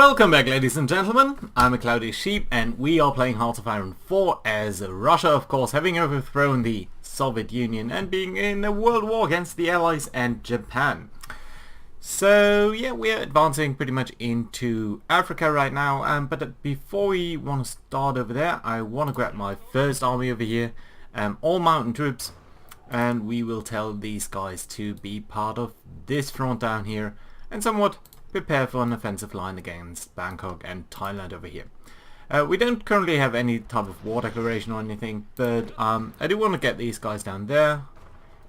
Welcome back, ladies and gentlemen. I'm a Cloudy Sheep and we are playing Hearts of Iron 4 as Russia, of course, having overthrown the Soviet Union and being in a world war against the Allies and Japan. So yeah, we're advancing pretty much into Africa right now, but before we want to start over there, I want to grab my first army over here, all mountain troops, and we will tell these guys to be part of this front down here and somewhat prepare for an offensive line against Bangkok and Thailand over here. We don't currently have any type of war declaration or anything, but I do want to get these guys down there.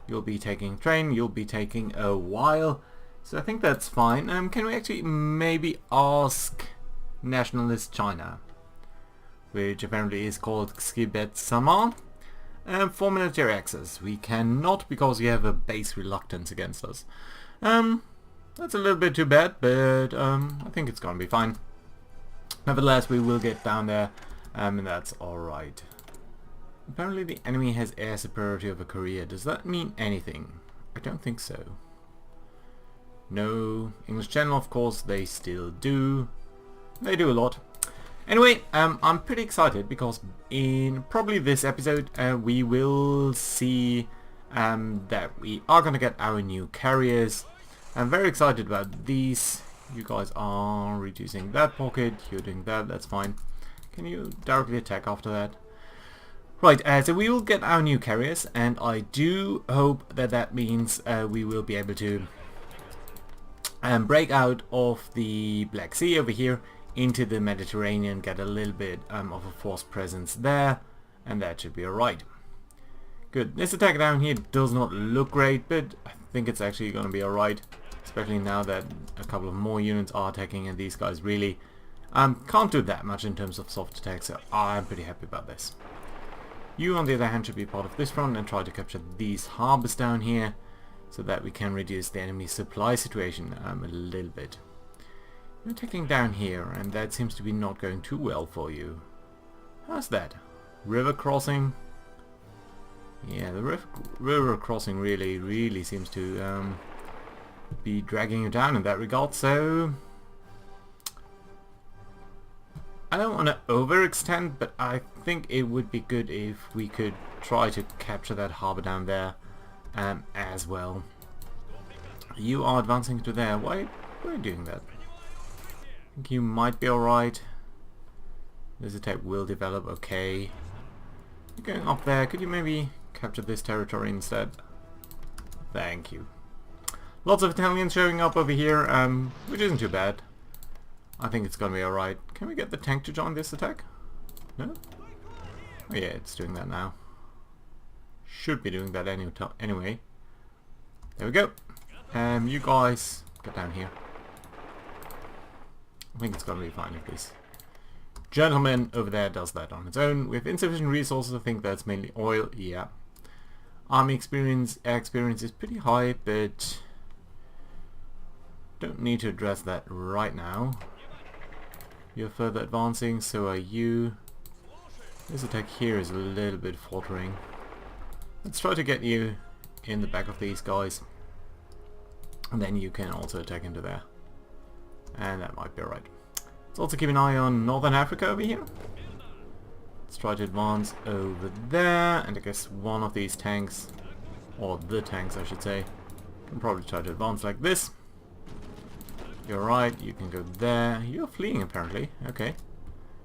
You'll be taking train, you'll be taking a while, so I think that's fine. Can we actually maybe ask Nationalist China, which apparently is called Xibet Sama, for military access? We cannot because we have a base reluctance against us. That's a little bit too bad, but I think it's gonna be fine. Nevertheless, we will get down there, and that's alright. Apparently the enemy has air superiority over Korea. Does that mean anything? I don't think so. No. English Channel, of course, they still do. They do a lot. Anyway, I'm pretty excited because in probably this episode we will see that we are gonna get our new carriers. I'm very excited about these. You guys are reducing that pocket, you're doing that, that's fine. Can you directly attack after that? Right, so we will get our new carriers, and I do hope that that means we will be able to break out of the Black Sea over here into the Mediterranean, get a little bit of a force presence there, and that should be alright. Good. This attack down here does not look great, but I think it's actually going to be alright. Especially now that a couple of more units are attacking and these guys really can't do that much in terms of soft attack, so I'm pretty happy about this. You on the other hand should be part of this front and try to capture these harbors down here so that we can reduce the enemy supply situation a little bit. You're attacking down here and that seems to be not going too well for you. How's that? River crossing? Yeah, the river crossing really seems to be dragging you down in that regard, so I don't want to overextend, but I think it would be good if we could try to capture that harbor down there as well. You are advancing to there. Why are you doing that? I think you might be alright. This attack will develop okay. You're going up there. Could you maybe capture this territory instead? Thank you. Lots of Italians showing up over here, which isn't too bad. I think it's gonna be alright. Can we get the tank to join this attack? No? Oh yeah, it's doing that now. Should be doing that anyway. There we go. You guys, get down here. I think it's gonna be fine if this gentleman over there does that on its own. With insufficient resources, I think that's mainly oil, yeah. Army experience, air experience is pretty high, but don't need to address that right now. You're further advancing, so are you. This attack here is a little bit faltering. Let's try to get you in the back of these guys. And then you can also attack into there. And that might be alright. Let's also keep an eye on Northern Africa over here. Let's try to advance over there. And I guess one of these tanks, or the tanks I should say, can probably try to advance like this. You're right, you can go there. You're fleeing apparently. Okay.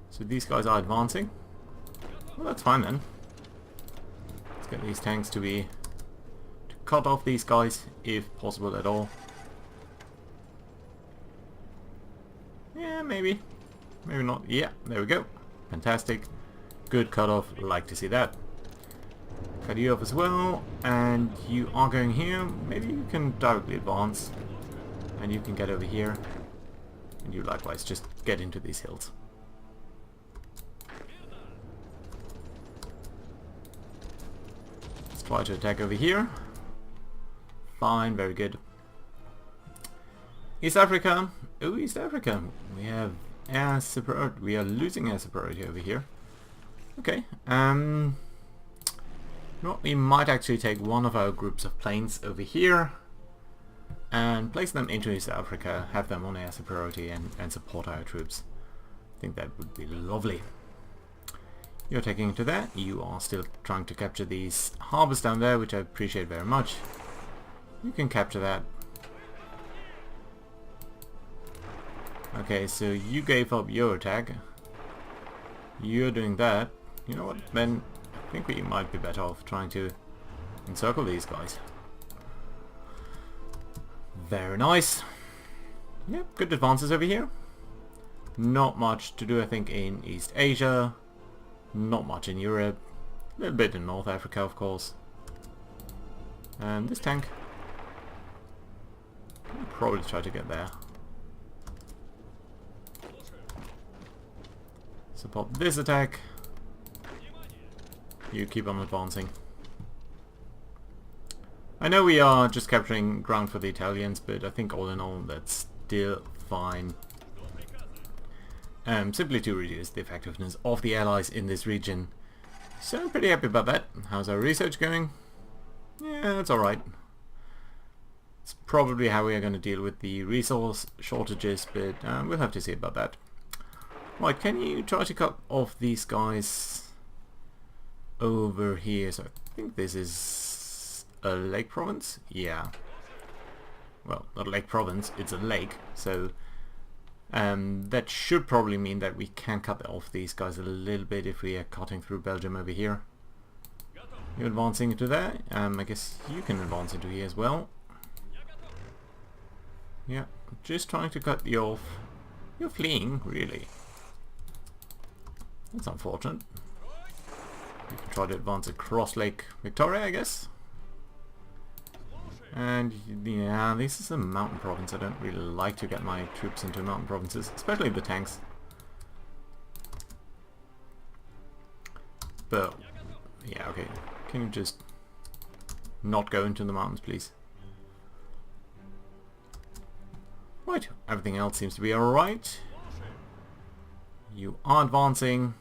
So these guys are advancing. Well, that's fine then. Let's get these tanks to cut off these guys if possible at all. Yeah, maybe. Maybe not. Yeah, there we go. Fantastic. Good cutoff. Like to see that. Cut you off as well. And you are going here. Maybe you can directly advance. And you can get over here, and you likewise just get into these hills. Let's try to attack over here. Fine, very good. East Africa. Oh, East Africa. We have air superiority. We are losing air superiority over here. Okay. You know what? We might actually take one of our groups of planes over here. and place them into East Africa, have them on air as a priority, and support our troops. I think that would be lovely. You're taking into that. You are still trying to capture these harbors down there, which I appreciate very much. You can capture that. Okay, so you gave up your attack. You're doing that. You know what? Then I think we might be better off trying to encircle these guys. Very nice. Yep, good advances over here. Not much to do, I think, in East Asia. Not much in Europe. A little bit in North Africa, of course. And this tank. I'll probably try to get there. Support this attack. You keep on advancing. I know we are just capturing ground for the Italians, but I think all in all that's still fine. Simply to reduce the effectiveness of the allies in this region. So I'm pretty happy about that. How's our research going? Yeah, it's alright. It's probably how we are going to deal with the resource shortages, but we'll have to see about that. Right, can you try to cut off these guys over here? So I think this is a lake province? Yeah. Well, not a lake province, it's a lake, so that should probably mean that we can cut off these guys a little bit if we are cutting through Belgium over here. You're advancing into there. I guess you can advance into here as well. Yeah, just trying to cut you off. You're fleeing, really. That's unfortunate. You can try to advance across Lake Victoria, I guess. And yeah, this is a mountain province. I don't really like to get my troops into mountain provinces, especially the tanks. But yeah, okay. Can you just not go into the mountains, please? Right, everything else seems to be alright. You are advancing.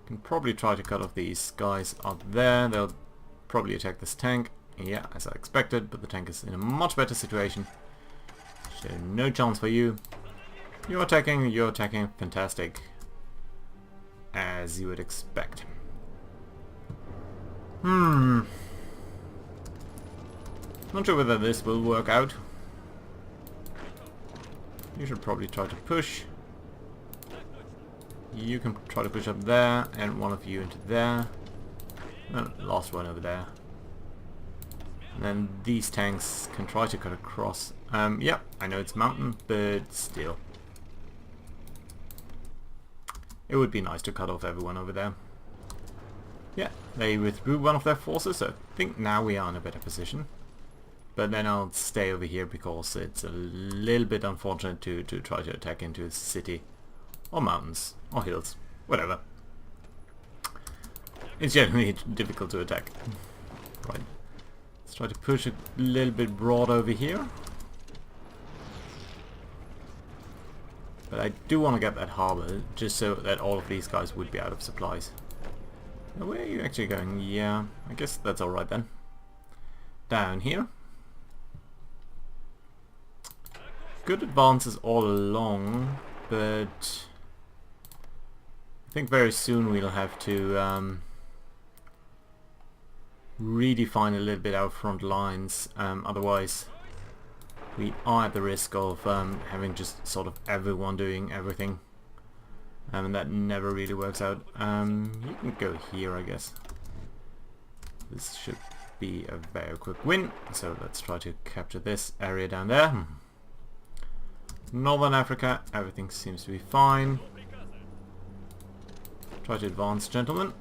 Can probably try to cut off these guys up there. They'll probably attack this tank. Yeah, as I expected, but the tank is in a much better situation. So no chance for you. You're attacking, fantastic. As you would expect. Not sure whether this will work out. You should probably try to push. You can try to push up there, and one of you into there. Last one over there. And then these tanks can try to cut across. Yeah, I know it's mountain, but still. It would be nice to cut off everyone over there. Yeah, they withdrew one of their forces, so I think now we are in a better position. But then I'll stay over here because it's a little bit unfortunate to try to attack into a city. Or mountains, or hills, whatever. It's generally difficult to attack. Right. Let's try to push a little bit broad over here. But I do want to get that harbor, just so that all of these guys would be out of supplies. Now, where are you actually going? Yeah, I guess that's alright then. Down here. Good advances all along, but I think very soon we'll have to redefine a little bit our front lines, otherwise we are at the risk of having just sort of everyone doing everything, and that never really works out. You can go here, I guess. This should be a very quick win, so let's try to capture this area down there. Northern Africa, everything seems to be fine. Try to advance, gentlemen.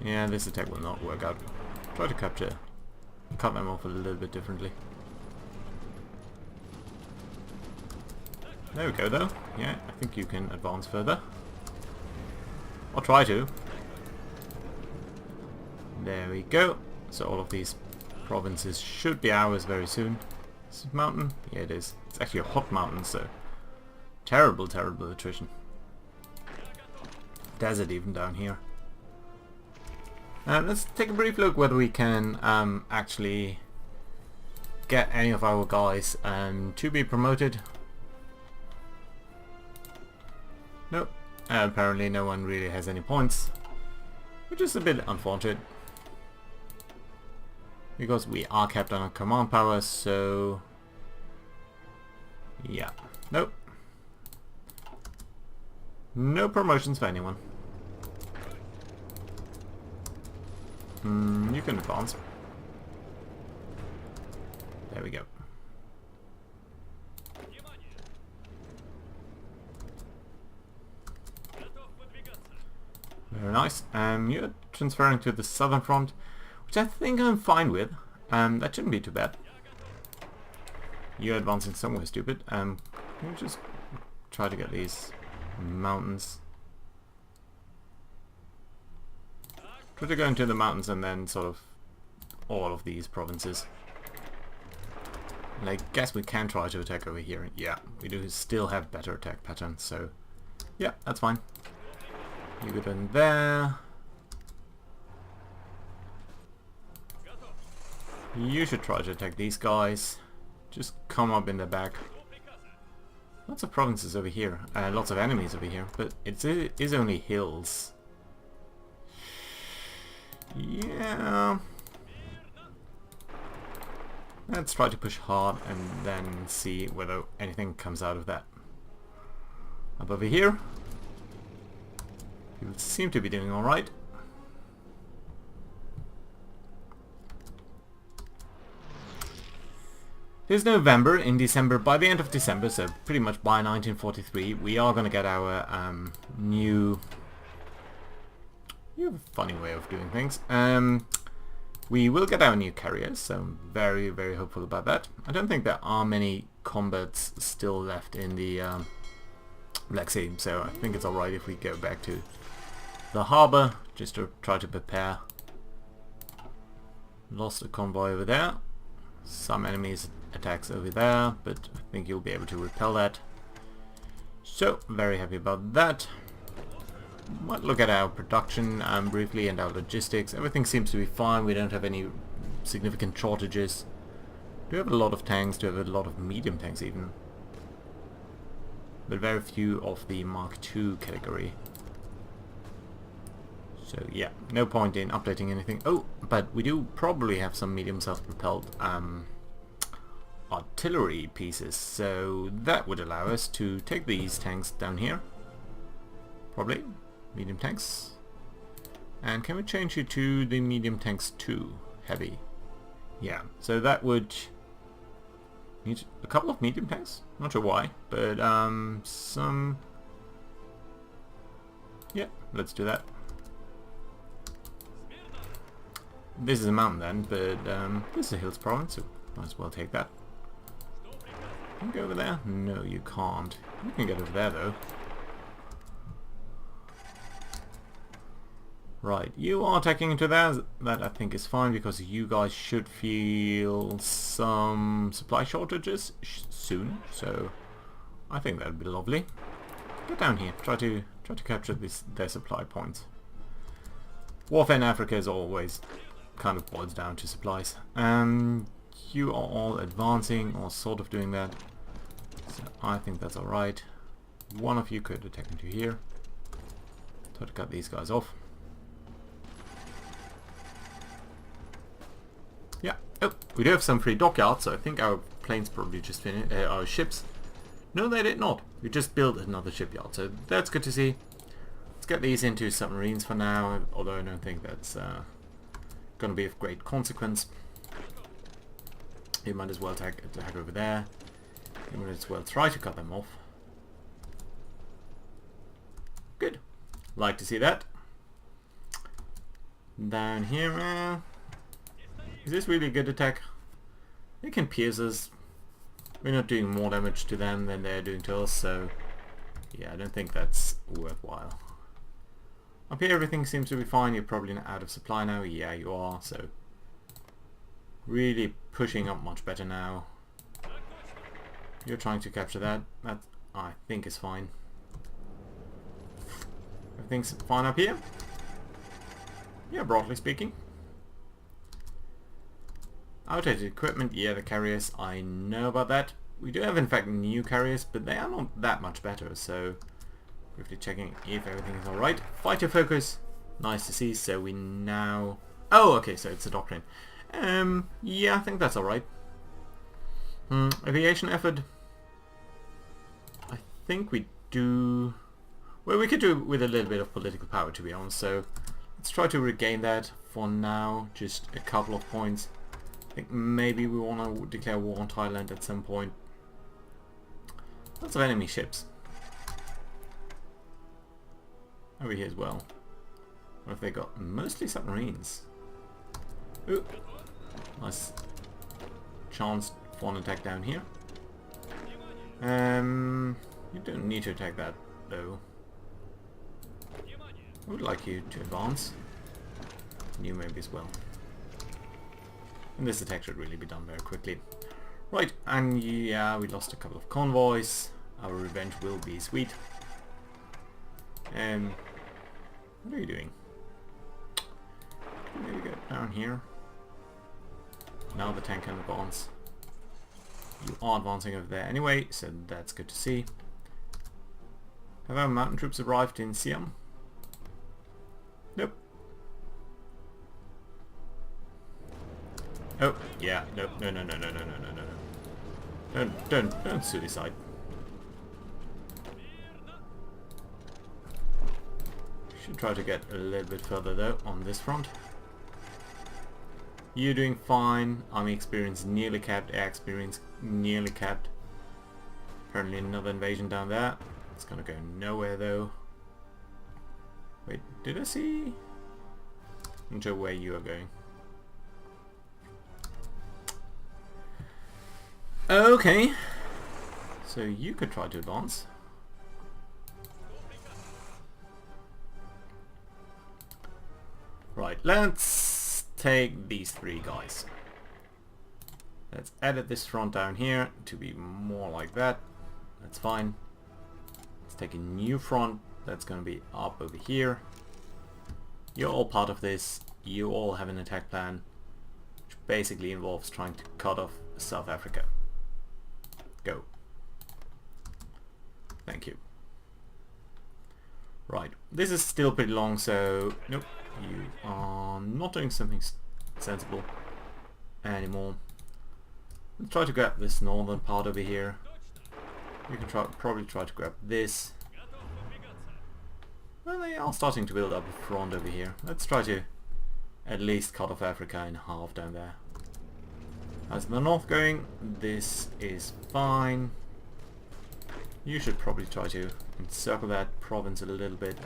Yeah, this attack will not work out. Try to cut them off a little bit differently. There we go though. Yeah, I think you can advance further. Or try to. There we go. So all of these provinces should be ours very soon. Is it mountain? Yeah, it is. It's actually a hot mountain, so terrible, terrible attrition. Desert even down here. Let's take a brief look whether we can actually get any of our guys to be promoted. Nope. Apparently no one really has any points, which is a bit unfortunate because we are kept on a command power, so yeah. Nope. No promotions for anyone. You can advance. There we go. Very nice. You're transferring to the southern front, which I think I'm fine with. That shouldn't be too bad. You're advancing somewhere stupid. Can you just try to get these mountains? Try to go into the mountains and then sort of all of these provinces. And I guess we can try to attack over here. Yeah, we do still have better attack patterns, so yeah, that's fine. You go in there. You should try to attack these guys. Just come up in the back. Lots of provinces over here. Lots of enemies over here, but it is only hills. Yeah. Let's try to push hard and then see whether anything comes out of that. Up over here. People seem to be doing alright. It is November. In December, by the end of December, so pretty much by 1943, we are going to get our new... You have a funny way of doing things. We will get our new carriers, so I'm very, very hopeful about that. I don't think there are many combats still left in the Black Sea, so I think it's alright if we go back to the harbour, just to try to prepare. Lost a convoy over there. Some enemies attacks over there, but I think you'll be able to repel that. So, very happy about that. Might look at our production briefly and our logistics. Everything seems to be fine. We don't have any significant shortages. Do have a lot of tanks, do have a lot of medium tanks even. But very few of the Mark II category. So yeah, no point in updating anything. Oh, but we do probably have some medium self-propelled artillery pieces. So that would allow us to take these tanks down here. Probably. Medium tanks. And can we change you to the medium tanks 2? Heavy. Yeah, so that would need a couple of medium tanks. Not sure why, but some... Yeah, let's do that. This is a mountain then, but this is a hills province, so might as well take that. Can you go over there? No, you can't. You can get over there though. Right, you are attacking into there. That I think is fine because you guys should feel some supply shortages soon. So I think that'd be lovely. Get down here. Try to capture their supply points. Warfare in Africa is always kind of boils down to supplies. You are all advancing or sort of doing that. So I think that's alright. One of you could attack into here. Try to cut these guys off. Yeah. Oh, we do have some free dockyards, so I think our planes probably just finished. Our ships. No, they did not. We just built another shipyard, so that's good to see. Let's get these into submarines for now, although I don't think that's going to be of great consequence. You might as well attack over there. You might as well try to cut them off. Good. Like to see that. Down here, is this really a good attack? They can pierce us. We're not doing more damage to them than they're doing to us, so yeah, I don't think that's worthwhile. Up here everything seems to be fine. You're probably out of supply now. Yeah, you are, so really pushing up much better now. You're trying to capture that. That I think is fine. Everything's fine up here. Yeah, broadly speaking. Outdated equipment, yeah, the carriers, I know about that. We do have in fact new carriers, but they are not that much better, so briefly checking if everything is alright. Fighter focus, nice to see, so we now... Oh, okay, so it's a doctrine. Yeah, I think that's alright. Aviation effort, I think we do... Well, we could do with a little bit of political power, to be honest, so let's try to regain that for now, just a couple of points. I think maybe we want to declare war on Thailand at some point. Lots of enemy ships. Over here as well. What have they got? Mostly submarines. Ooh. Nice chance for an attack down here. You don't need to attack that though. I would like you to advance. You maybe as well. And this attack should really be done very quickly. Right, and yeah, we lost a couple of convoys. Our revenge will be sweet. What are you doing? Maybe go down here. Now the tank can advance. You are advancing over there anyway, so that's good to see. Have our mountain troops arrived in Siam? Nope. Oh, yeah, no, no, no, no, no, no, no, no, no. Don't suicide. Should try to get a little bit further though on this front. You're doing fine. Army experience nearly capped. Air experience nearly capped. Apparently another invasion down there. It's gonna go nowhere though. Wait, did I see? I'm not sure where you are going. Okay, so you could try to advance. Right, let's take these three guys. Let's edit this front down here to be more like that. That's fine. Let's take a new front that's going to be up over here. You're all part of this. You all have an attack plan, which basically involves trying to cut off South Africa. Go. Thank you. Right, this is still pretty long, so nope, you are not doing something sensible anymore. Let's try to grab this northern part over here. You can probably try to grab this. Well, they are starting to build up a front over here. Let's try to at least cut off Africa in half down there. How's the north going? This is fine. You should probably try to encircle that province a little bit.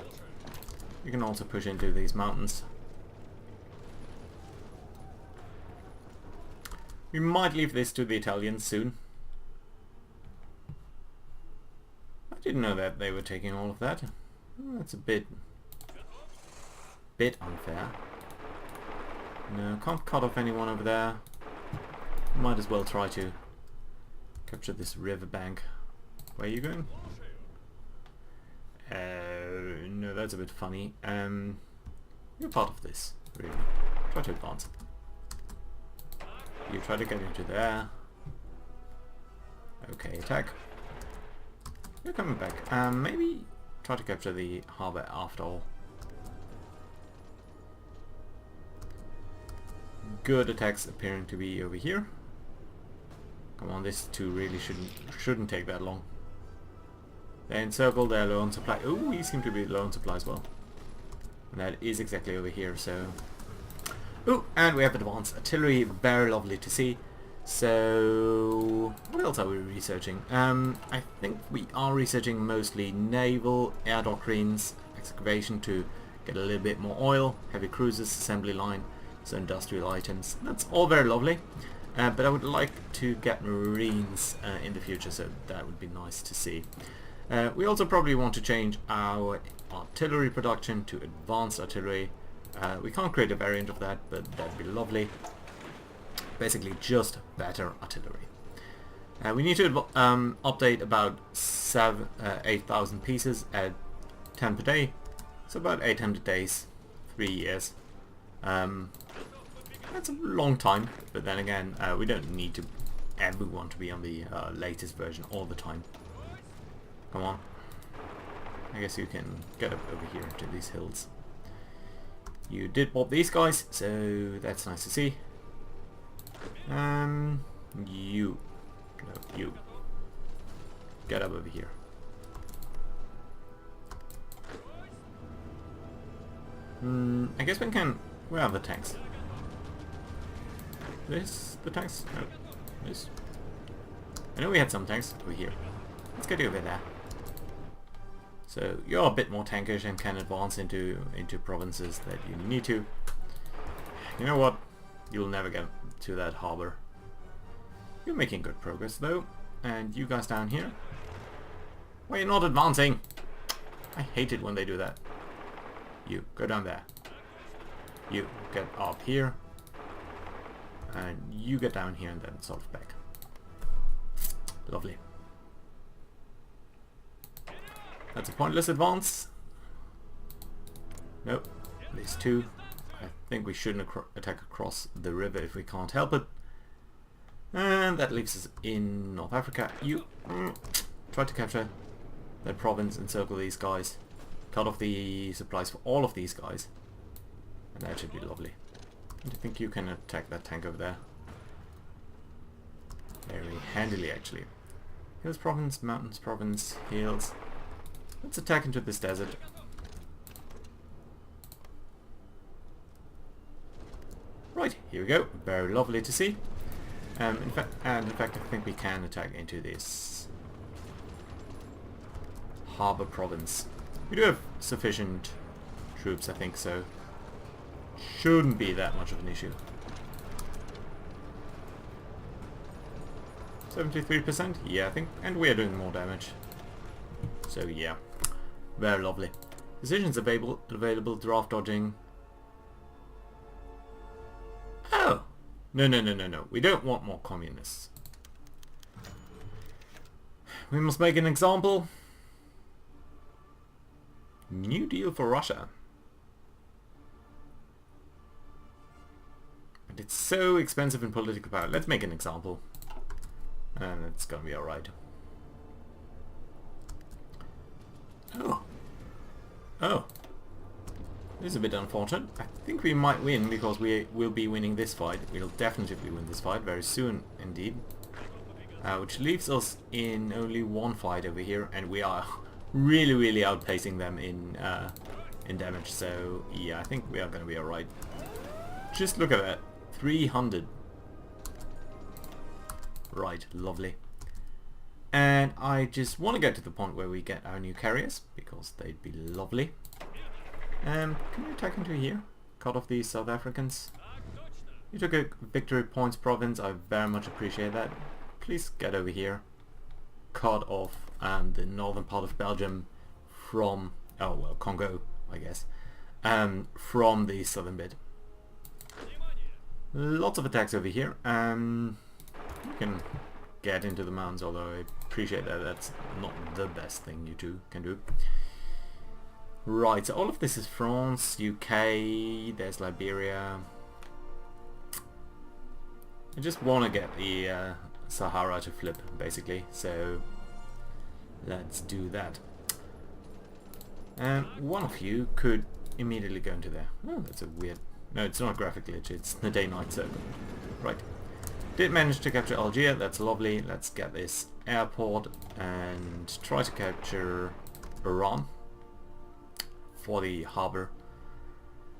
You can also push into these mountains. We might leave this to the Italians soon. I didn't know that they were taking all of that. That's a bit unfair. No, can't cut off anyone over there. Might as well try to capture this riverbank. Where are you going? No, that's a bit funny. You're part of this, really. Try to advance. You try to get into there. Okay, attack. You're coming back. Maybe try to capture the harbour after all. Good attacks appearing to be over here. Come on, this two really shouldn't take that long. They encircle their low on supply. Oh, we seem to be low on supply as well. And that is exactly over here, so... Oh, and we have advanced artillery. Very lovely to see. So... what else are we researching? I think we are researching mostly naval, air doctrines, excavation to get a little bit more oil, heavy cruisers, assembly line, so industrial items. That's all very lovely. But I would like to get marines in the future, so that would be nice to see. We also probably want to change our artillery production to advanced artillery. We can't create a variant of that, but that'd be lovely. Basically just better artillery. We need to update about 8,000 pieces at 10 per day. So about 800 days, 3 years. That's a long time, but then again, we don't need to everyone to be on the latest version all the time. Come on. I guess you can get up over here to these hills. You did pop these guys, so that's nice to see. You. No, you. Get up over here. I guess we can... Where are the tanks? This? The tanks? No. This? I know we had some tanks over here. Let's get you over there. So you're a bit more tankish and can advance into provinces that you need to. You know what? You'll never get to that harbor. You're making good progress though. And you guys down here? Why are you not advancing? I hate it when they do that. You, go down there. You, get up here. And you get down here and then sort of back. Lovely. That's a pointless advance. Nope. At least two. I think we shouldn't attack across the river if we can't help it. And that leaves us in North Africa. You try to capture that province, encircle these guys. Cut off the supplies for all of these guys. And that should be lovely. I think you can attack that tank over there. Very handily actually. Hills province, mountains province, hills. Let's attack into this desert. Right, here we go. Very lovely to see. In fact, I think we can attack into this harbor province. We do have sufficient troops, I think, so shouldn't be that much of an issue. 73%? Yeah, I think, and we are doing more damage. So yeah, very lovely. Decisions available, draft dodging. Oh! No. We don't want more communists. We must make an example. New deal for Russia. And it's so expensive in political power. Let's make an example. And it's gonna be alright. Oh. This is a bit unfortunate. I think we might win because we will be winning this fight. We'll definitely win this fight very soon indeed. Which leaves us in only one fight over here, and we are really outpacing them in damage. So yeah, I think we are going to be alright. Just look at that. 300. Right, lovely. And I just want to get to the point where we get our new carriers, because they'd be lovely. Can you attack into here? Cut off these South Africans. You took a victory points province, I very much appreciate that. Please get over here. Cut off the northern part of Belgium from, oh well, Congo, I guess, from the southern bit. Lots of attacks over here. You can get into the mountains, although I appreciate that that's not the best thing you two can do. Right, so all of this is France, UK, there's Liberia. I just want to get the Sahara to flip, basically, so let's do that. And one of you could immediately go into there. Oh, that's a weird... No, it's not a graphic glitch, it's the day-night circle. Right. Did manage to capture Algiers, that's lovely. Let's get this airport and try to capture Iran for the harbour.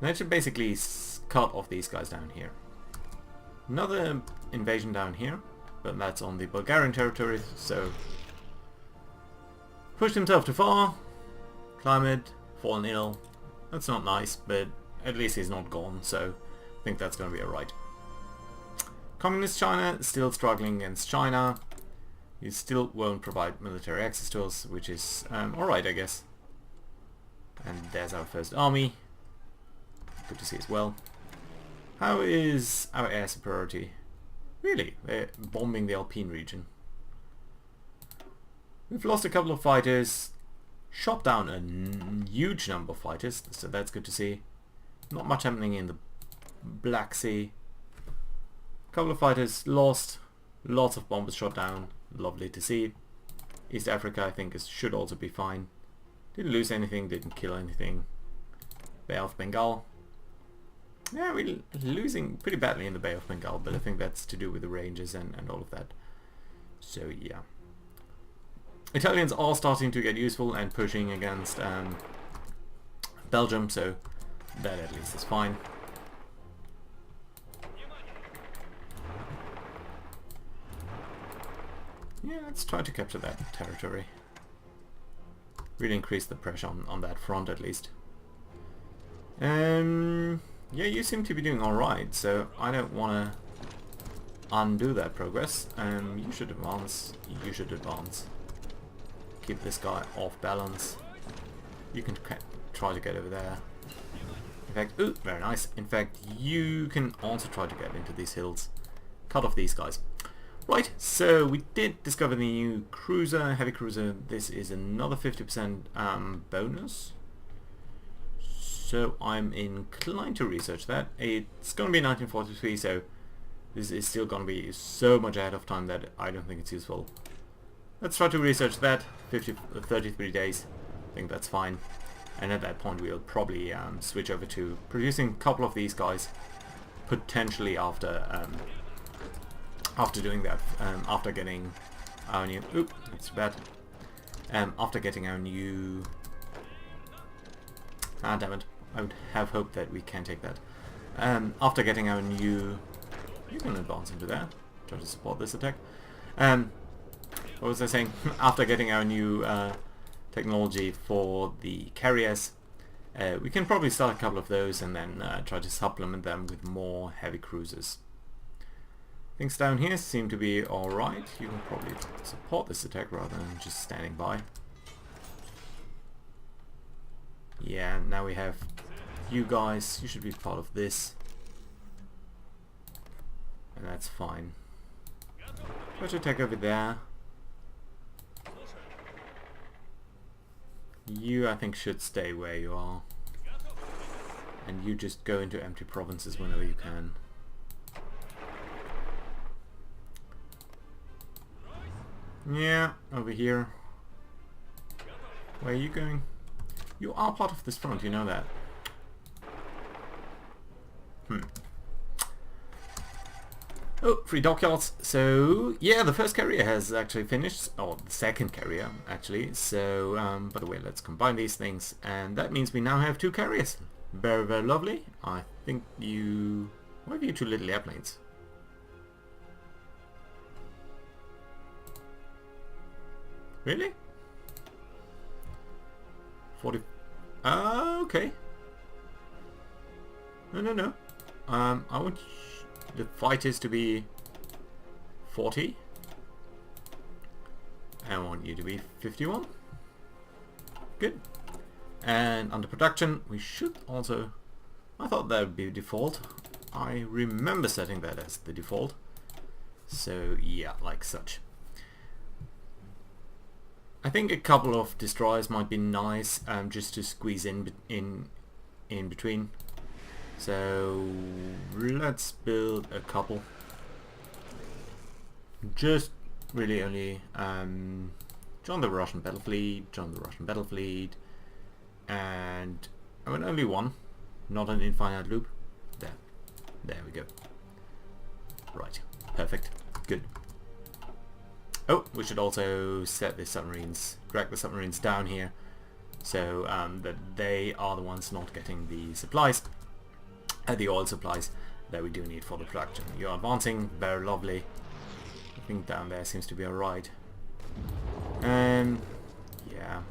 That should basically cut off these guys down here. Another invasion down here, but that's on the Bulgarian territory, so pushed himself too far, climate, fallen ill. That's not nice, but at least he's not gone, so I think that's going to be alright. Communist China still struggling against China. He still won't provide military access to us, which is alright, I guess. And there's our first army. Good to see as well. How is our air superiority? Really? They're bombing the Alpine region. We've lost a couple of fighters. Shot down a huge number of fighters, so that's good to see. Not much happening in the Black Sea. Couple of fighters lost, lots of bombers shot down, lovely to see. East Africa I think should also be fine. Didn't lose anything, didn't kill anything. Bay of Bengal. Yeah, we're losing pretty badly in the Bay of Bengal, but I think that's to do with the ranges and all of that. So yeah. Italians are starting to get useful and pushing against Belgium, so that at least is fine. Yeah, let's try to capture that territory. Really increase the pressure on that front at least. Yeah, you seem to be doing alright, so I don't want to undo that progress. You should advance. You should advance. Keep this guy off balance. You can try to get over there. In fact, ooh, very nice. In fact, you can also try to get into these hills. Cut off these guys. Right, so we did discover the new cruiser, heavy cruiser. This is another 50% bonus. So I'm inclined to research that. It's going to be 1943, so this is still going to be so much ahead of time that I don't think it's useful. Let's try to research that. 33 days. I think that's fine. And at that point we'll probably switch over to producing a couple of these guys. Potentially after doing that. After getting our new... Oop, that's bad. After getting our new... Ah, damn it. I would have hoped that we can take that. After getting our new... You can advance into there. Try to support this attack. What was I saying? After getting our new technology for the carriers, we can probably start a couple of those and then try to supplement them with more heavy cruisers. Things down here seem to be alright. You can probably support this attack rather than just standing by. Yeah, now we have you guys. You should be part of this. And that's fine. Try to attack over there. You, I think, should stay where you are. And you just go into empty provinces whenever you can. Yeah, over here. Where are you going? You are part of this front, you know that. Oh, 3 dockyards. So, yeah, the first carrier has actually finished. Or the second carrier, actually. So, by the way, let's combine these things. And that means we now have 2 carriers. Very, very lovely. I think you... Why have you 2 little airplanes? Really? 40... okay. No. I want the fighters to be 40. I want you to be 51. Good. And under production, we should also... I thought that would be default. I remember setting that as the default. So yeah, like such. I think a couple of destroyers might be nice, just to squeeze in between. So let's build a couple. Just really only join the Russian battle fleet, and I want only one, not an infinite loop. There we go. Right, perfect, good. Oh, we should also set the submarines, drag the submarines down here, so that they are the ones not getting the supplies, the oil supplies that we do need for the production. You're advancing, very lovely. I think down there seems to be alright. Yeah.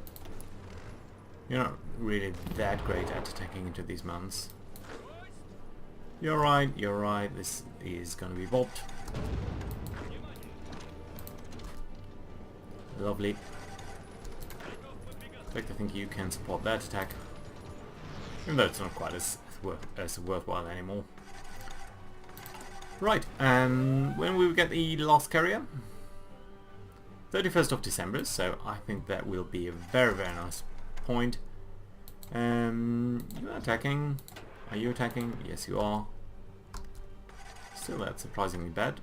You're not really that great at attacking into these mountains. You're right, this is gonna be bobbed. Lovely. In fact, I think you can support that attack. Even though it's not quite as worthwhile anymore. Right, when will we get the last carrier? 31st of December, so I think that will be a very, very nice point. You are attacking. Are you attacking? Yes, you are. Still, that's surprisingly bad.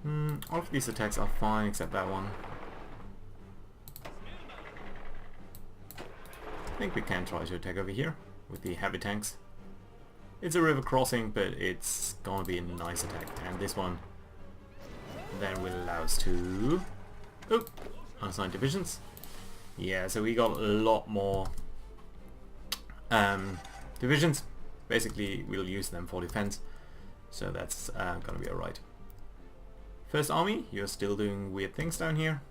All of these attacks are fine except that one. I think we can try to attack over here with the heavy tanks. It's a river crossing, but it's gonna be a nice attack. And this one then will allow us to unassign divisions. Yeah, so we got a lot more divisions. Basically, we'll use them for defense, so that's gonna be alright. First Army, you're still doing weird things down here,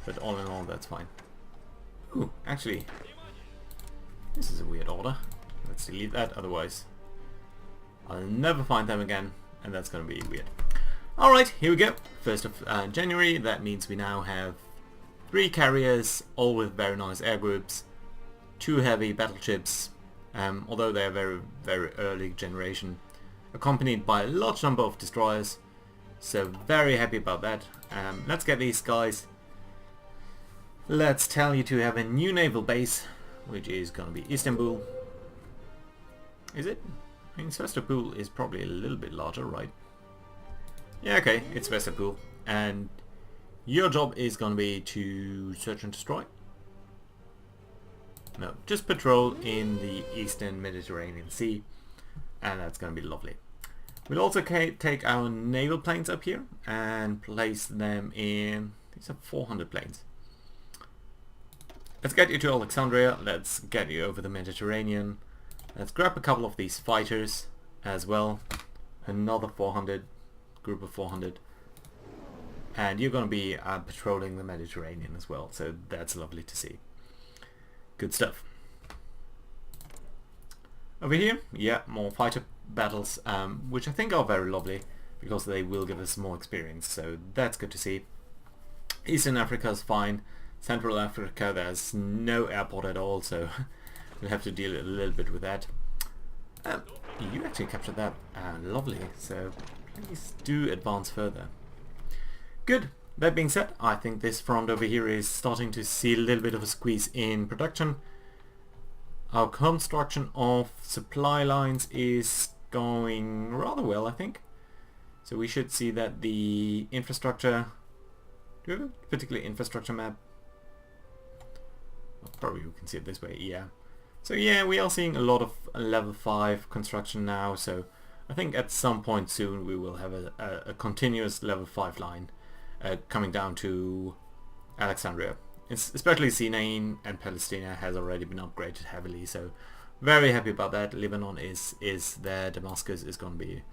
but all in all, that's fine. Ooh, actually, this is a weird order. Let's delete that, otherwise I'll never find them again, and that's gonna be weird. Alright, here we go. 1st of January, that means we now have 3 carriers, all with very nice air groups, 2 heavy battleships, although they're very, very early generation, accompanied by a large number of destroyers, so very happy about that. Let's get these guys. Let's tell you to have a new naval base, which is gonna be Istanbul. Is it? I mean, Sevastopol is probably a little bit larger, right? Yeah, okay, it's Sevastopol, and your job is gonna be to search and destroy. No, just patrol in the eastern Mediterranean Sea, and that's gonna be lovely. We'll also take our naval planes up here and place them in. These are 400 planes. Let's get you to Alexandria. Let's get you over the Mediterranean. Let's grab a couple of these fighters as well. Another 400, group of 400. And you're going to be patrolling the Mediterranean as well, so that's lovely to see. Good stuff. Over here, yeah, more fighter battles, which I think are very lovely because they will give us more experience, so that's good to see. Eastern Africa is fine. Central Africa, there's no airport at all, so we'll have to deal a little bit with that. You actually captured that, lovely, so please do advance further. Good. That being said, I think this front over here is starting to see a little bit of a squeeze in production. Our construction of supply lines is going rather well, I think. So we should see that the infrastructure... Do we have a particular infrastructure map? Well, probably we can see it this way, yeah. So yeah, we are seeing a lot of level 5 construction now, so I think at some point soon we will have a continuous level 5 line coming down to Alexandria. Especially Sinai and Palestine has already been upgraded heavily, so very happy about that. Lebanon is there, Damascus is going to be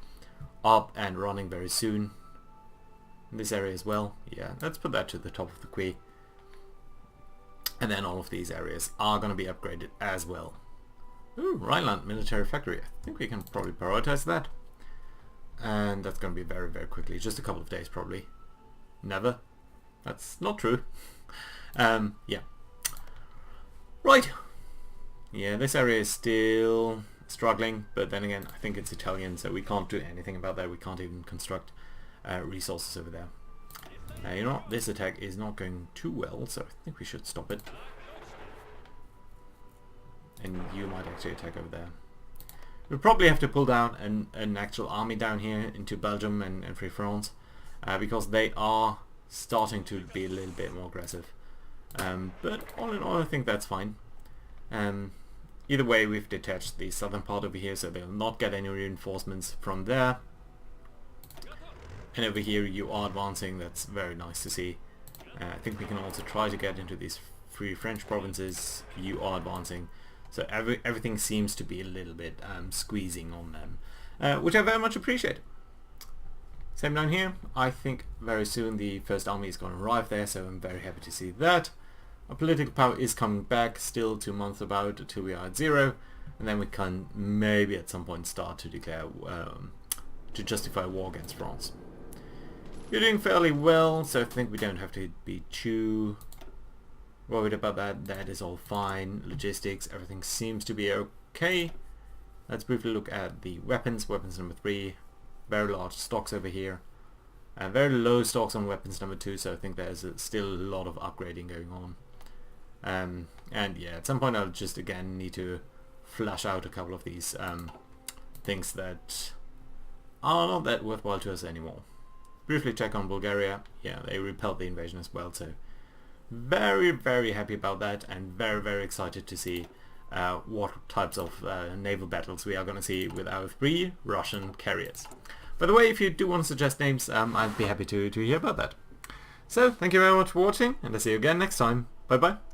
up and running very soon. In this area as well, yeah, let's put that to the top of the queue. And then all of these areas are going to be upgraded as well. Ooh, Rhineland military factory. I think we can probably prioritize that. And that's going to be very, very quickly, just a couple of days probably. Never. That's not true. Yeah. Right. Yeah, this area is still struggling, but then again, I think it's Italian, so we can't do anything about that. We can't even construct resources over there. You know what? This attack is not going too well, so I think we should stop it. And you might actually attack over there. We'll probably have to pull down an actual army down here into Belgium and Free France, because they are starting to be a little bit more aggressive. But all in all, I think that's fine. Either way, we've detached the southern part over here, so they'll not get any reinforcements from there. And over here you are advancing, that's very nice to see. I think we can also try to get into these 3 French provinces. You are advancing. So everything seems to be a little bit squeezing on them, which I very much appreciate. Same down here. I think very soon the first army is going to arrive there, so I'm very happy to see that. Our political power is coming back, still 2 months about until we are at 0, and then we can maybe at some point start to declare, to justify war against France. You're doing fairly well, so I think we don't have to be too worried about that. That is all fine. Logistics, everything seems to be okay. Let's briefly look at the weapons. Weapons number 3, very large stocks over here. Very low stocks on weapons number 2, so I think there's still a lot of upgrading going on. And yeah, at some point I'll just again need to flush out a couple of these things that are not that worthwhile to us anymore. Briefly check on Bulgaria. Yeah, they repelled the invasion as well, so very, very happy about that, and very, very excited to see what types of naval battles we are going to see with our 3 Russian carriers. By the way, if you do want to suggest names, I'd be happy to hear about that. So, thank you very much for watching, and I'll see you again next time. Bye bye.